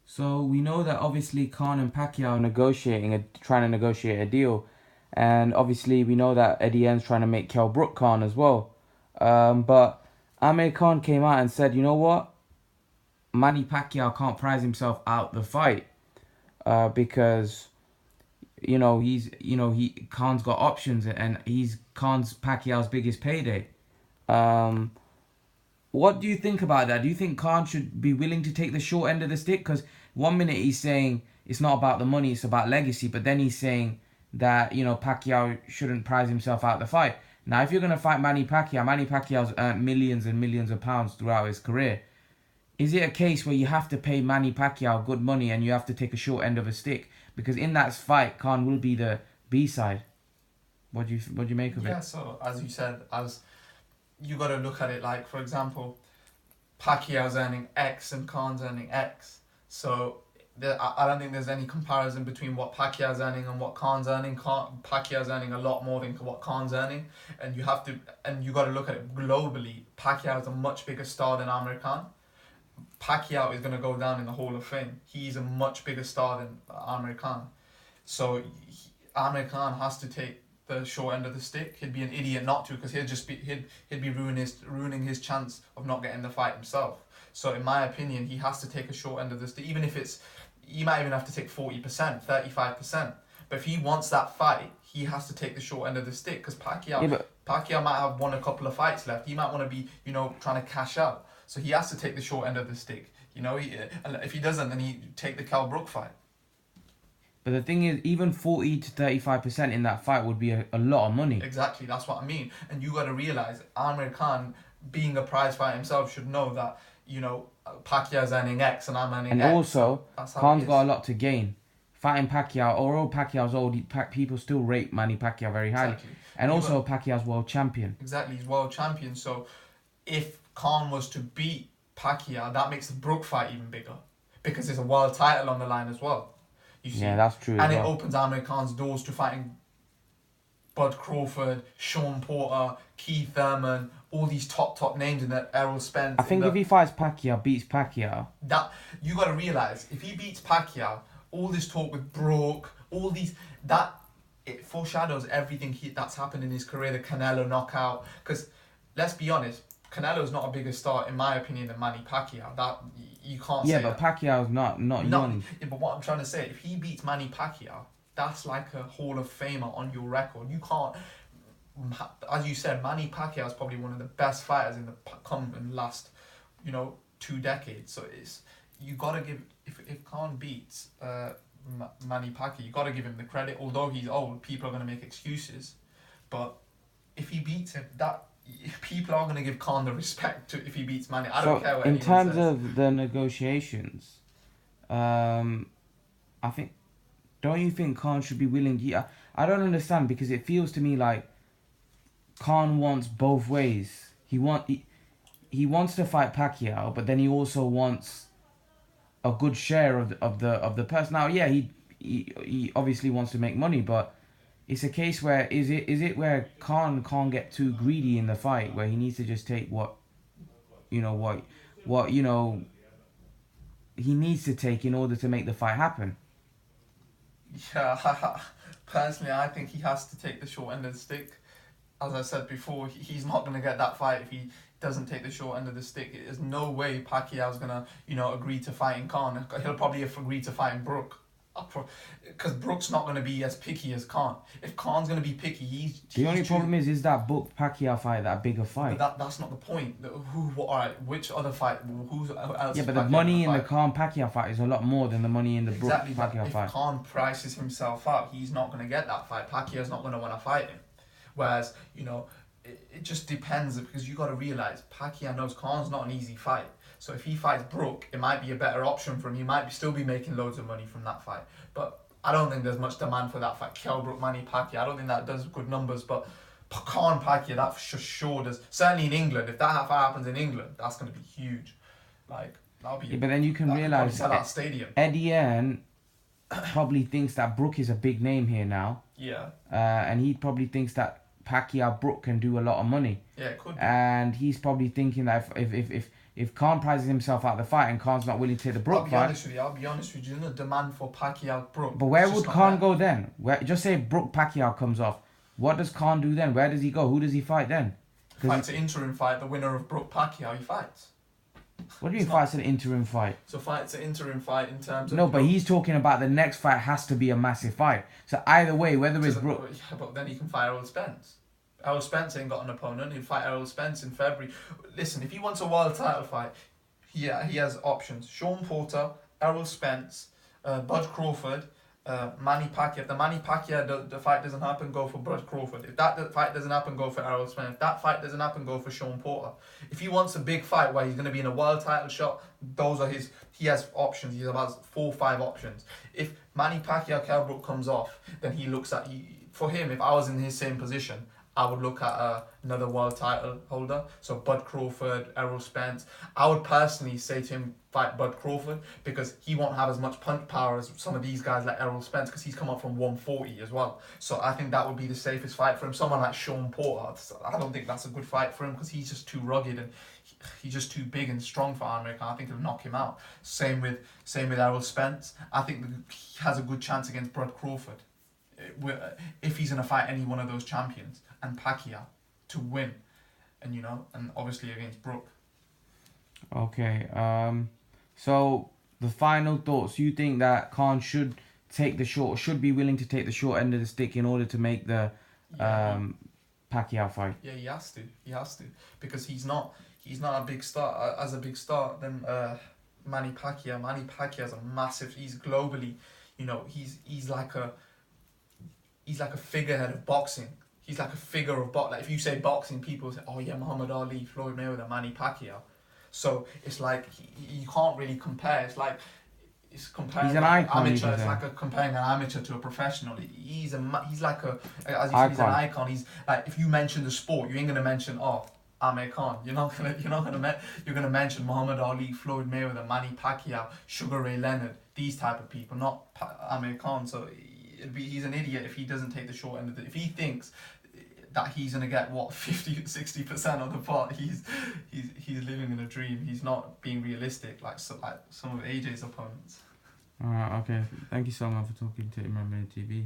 So we know that obviously Khan and Pacquiao are trying to negotiate a deal, and obviously we know that Eddie Hearn's trying to make Kell Brook Khan as well. But Amir Khan came out and said, you know what, Manny Pacquiao can't prize himself out the fight, because he Khan's got options and he's Khan's Pacquiao's biggest payday. Um, What do you think about that? Do you think Khan should be willing to take the short end of the stick? Because one minute he's saying it's not about the money, it's about legacy, but then he's saying that Pacquiao shouldn't prize himself out the fight. Now, if you're gonna fight Manny Pacquiao's earned millions and millions of pounds throughout his career. Is it a case where you have to pay Manny Pacquiao good money and you have to take a short end of a stick? Because in that fight, Khan will be the B side. What do you make of Yeah, it? so as you said, as you got to look at it like, for example, Pacquiao's earning X and Khan's earning X. So I don't think there's any comparison between what Pacquiao's earning and what Khan's earning. Pacquiao's earning a lot more than what Khan's earning, and you got to look at it globally. Pacquiao is a much bigger star than Amir Khan. Pacquiao is going to go down in the Hall of Fame. He's a much bigger star than Amir Khan. So Amir Khan has to take the short end of the stick. He'd be an idiot not to, because he'd be ruining his chance of not getting the fight himself. So in my opinion, he has to take a short end of the stick, even if it's he might even have to take 40%, 35%. But if he wants that fight, he has to take the short end of the stick, because Yeah, but Pacquiao might have won a couple of fights left. He might want to be, trying to cash out. So he has to take the short end of the stick. And if he doesn't, then he take the Cal Brook fight. But the thing is, even 40 to 35% in that fight would be a lot of money. Exactly, that's what I mean. And you got to realize, Amir Khan, being a prize fighter himself, should know that Pacquiao's earning X and I'm earning And X. also, So that's how it Khan's is. got a lot to gain. Fighting Pacquiao, although Pacquiao's old, people still rate Manny Pacquiao very highly. Exactly. And You also, got Pacquiao's world champion. exactly. He's world champion. So if Khan was to beat Pacquiao, that makes the Brook fight even bigger, because there's a world title on the line as well. You Yeah, see, that's true as and it well. opens Amir Khan's doors to fighting Bud Crawford, Sean Porter, Keith Thurman, all these top names in the Errol Spence. I think if he fights Pacquiao, beats Pacquiao, That you got to realize, if he beats Pacquiao, all this talk with Brook, all these that it foreshadows everything that's happened in his career. The Canelo knockout, because let's be honest, Canelo's not a bigger star in my opinion than Manny Pacquiao. That you can't yeah, say but that. Pacquiao's not No, young. yeah, but what I'm trying to say, if he beats Manny Pacquiao, that's like a Hall of Famer on your record. You can't, as you said, Manny Pacquiao is probably one of the best fighters in the last, 2 decades. So it's you gotta give if Khan beats Manny Pacquiao, you gotta give him the credit. Although he's old, people are gonna make excuses, but if he beats him, that people are gonna give Khan the respect to if he beats Manny. I don't So, care what in anyone terms says. of the negotiations, I think, don't you think Khan should be willing? Yeah, I don't understand, because it feels to me like Khan wants both ways. He wants to fight Pacquiao, but then he also wants a good share of the person. Now, yeah, he obviously wants to make money, but it's a case where is it where Khan can't get too greedy in the fight, where he needs to just take what he needs to take in order to make the fight happen. Yeah, personally, I think he has to take the short end of the stick. As I said before, he's not going to get that fight if he doesn't take the short end of the stick. There's no way Pacquiao's going to, agree to fighting Khan. He'll probably agree to fighting Brook. Because Brook's not going to be as picky as Khan. If Khan's going to be picky, The only he's problem is that book Pacquiao fight, that bigger fight. But that's not the point. Alright, which other fight? Who's else Yeah, is but the Pacquiao money going in to the fight? Khan Pacquiao fight is a lot more than the money in the Brook Exactly, but Pacquiao if fight. Khan prices himself out, he's not going to get that fight. Pacquiao's not going to want to fight him. Whereas, it just depends, because you got to realize Pacquiao knows Khan's not an easy fight. So if he fights Brook, it might be a better option for him. He might still be making loads of money from that fight. But I don't think there's much demand for that fight. Kell Brook, Manny Pacquiao, I don't think that does good numbers. But Khan Pacquiao, that for sure does. Certainly in England, if that fight happens in England, that's going to be huge. Like, that'll be. Yeah, but then you can That could probably realize sell out stadium. Eddie Hearn probably thinks that Brook is a big name here now, Yeah. and he probably thinks that Pacquiao Brook can do a lot of money. Yeah, it could be. And he's probably thinking that if Khan prizes himself out of the fight and Khan's not willing to take the Brook fight. I'll be honest with you. The demand for Pacquiao Brook. But where it's would just not Khan there. go then? Where, just say Brook Pacquiao comes off. What does Khan do then? Where does he go? Who does he fight then? Fights an interim fight. The winner of Brook Pacquiao, he fights. What do you mean fights an interim fight? So fights an interim fight in terms of. No, but he's talking about the next fight has to be a massive fight. So either way, whether it's Brook... Yeah, but then he can fight Errol Spence. Errol Spence ain't got an opponent. He'll fight Errol Spence in February. Listen, if he wants a world title fight, he has options. Sean Porter, Errol Spence, Bud Crawford, Manny Pacquiao. If the Manny Pacquiao the fight doesn't happen, go for Bud Crawford. If that fight doesn't happen, go for Errol Spence. If that fight doesn't happen, go for Sean Porter. If he wants a big fight where he's going to be in a world title shot, those are his. He has options. He has about 4 or 5 options. If Manny Pacquiao Kell Brook comes off, then he looks at for him. If I was in his same position, I would look at another world title holder. So Bud Crawford, Errol Spence. I would personally say to him, fight Bud Crawford, because he won't have as much punch power as some of these guys like Errol Spence, because he's come up from 140 as well. So I think that would be the safest fight for him. Someone like Sean Porter, I don't think that's a good fight for him, because he's just too rugged and he's just too big and strong for America. I think he'll knock him out. Same with Errol Spence. I think he has a good chance against Bud Crawford if he's going to fight any one of those champions, and Pacquiao to win, and obviously against Brook. Okay, so the final thoughts. You think that Khan should be willing to take the short end of the stick in order to make the Pacquiao fight? Yeah, he has to, because he's not a big star. As a big star, then Manny Pacquiao's a massive. He's globally, he's like a figurehead of boxing. He's like a figure of boxing. Like if you say boxing, people say, "Oh yeah, Muhammad Ali, Floyd Mayweather, Manny Pacquiao." So it's like you can't really compare. It's like comparing. He's an icon. Amateur. It's like comparing an amateur to a professional. He's like a, as you said, he's an icon. He's like, if you mention the sport, you ain't gonna mention Amir Khan. You're gonna mention Muhammad Ali, Floyd Mayweather, Manny Pacquiao, Sugar Ray Leonard, these type of people, not Amir Khan. So he's an idiot if he doesn't take the short end of it. If he thinks that he's gonna get 50-60% of the pot, he's living in a dream. He's not being realistic like some of AJ's opponents. Alright, okay. Thank you so much for talking to Imran TV.